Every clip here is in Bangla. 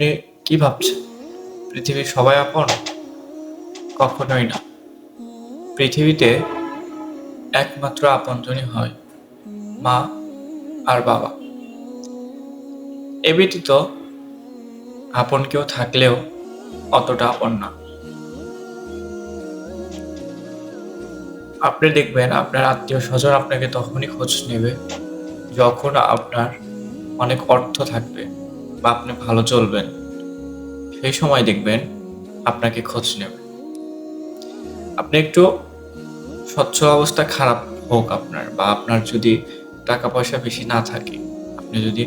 আপনি কি ভাবছেন? পৃথিবীর সবাই আপন? কখনোই না। পৃথিবীতে একমাত্র আপনজনই হয় মা আর বাবা। এ ব্যতীত আপন কেউ থাকলেও অতটা আপন না। আপনি দেখবেন আপনার আত্মীয়স্বজন আপনাকে তখনই খোঁজ নেবে যখন আপনার অনেক অর্থ থাকবে বা আপনি ভালো চলবেন। সেই সময় দেখবেন আপনাকে খোঁজ নেবে। আপনি একটু সচ্ছল অবস্থা খারাপ হোক আপনার বা আপনার যদি টাকা পয়সা বেশি না থাকে, আপনি যদি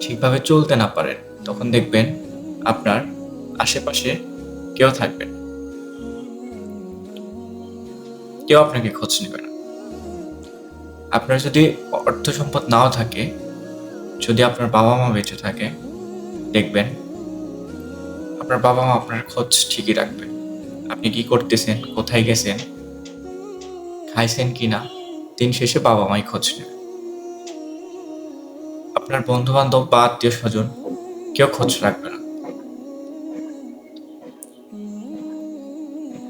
ঠিকভাবে চলতে না পারেন, তখন দেখবেন আপনার আশেপাশে কেউ থাকবে না। কেউ আপনাকে খোঁজ নেবে না। আপনার যদি অর্থ সম্পদ নাও থাকে, যদি আপনার বাবা-মা বেঁচে থাকে, দেখবেন আপনার বাবা-মা আপনার খোঁজ ঠিকই রাখবে। আপনি কি করতেছেন, কোথায় গেছেন, খাইছেন কিনা, দিন শেষে বাবা-মাই খোঁজ নেবে। আপনার বন্ধু-বান্ধব বা আত্মীয়স্বজন কেউ খোঁজ রাখবে না।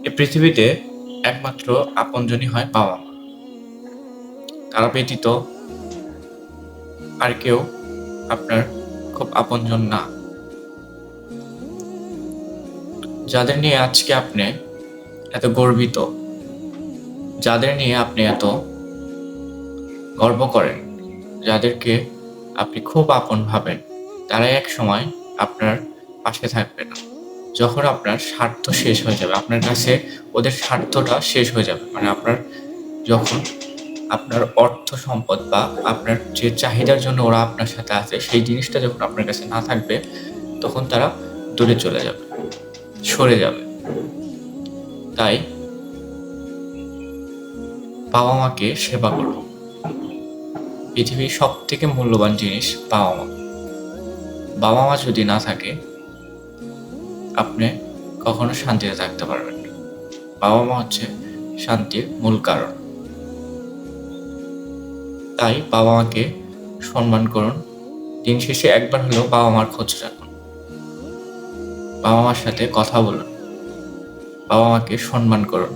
এই পৃথিবীতে একমাত্র আপনজনই হয় বাবা-মা। তারা ব্যতীত আর কেউ আপনার খুব আপনজন না। যাদের নিয়ে আজকে আপনি এত গর্বিত, যাদের নিয়ে আপনি এত গর্ব করেন, যাদেরকে আপনি খুব আপন ভাবেন, তারাই একসময় আপনার পাশে থাকবে না। যখন আপনার স্বার্থ শেষ হয়ে যাবে, আপনার কাছে ওদের স্বার্থটা শেষ হয়ে যাবে। মানে যখন আপনার অর্থ সম্পদ বা আপনার যে চাহিদার জন্য ওরা আপনার সাথে আছে, সেই জিনিসটা যখন আপনার কাছে না থাকবে, তখন তারা দূরে চলে যাবে, সরে যাবে। তাই বাবা-মাকে সেবা করুন। পৃথিবীর সবথেকে মূল্যবান জিনিস বাবা-মা। বাবা-মা যদি না থাকে, আপনি কখনো শান্তিতে থাকতে পারবেন না। বাবা-মা হচ্ছে শান্তির মূল কারণ। তাই বাবা-মাকে সম্মান করুন। দিন শেষে একবার হলেও বাবা-মার খোঁজ রাখুন। বাবা-মার সাথে কথা বলুন। বাবা-মাকে সম্মান করুন।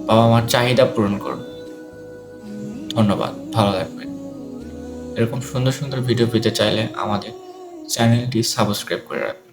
বাবা-মার চাহিদা পূরণ করুন। ধন্যবাদ। ভালো থাকবেন। এরকম সুন্দর সুন্দর ভিডিও পেতে চাইলে আমাদের চ্যানেলটি সাবস্ক্রাইব করে রাখবেন।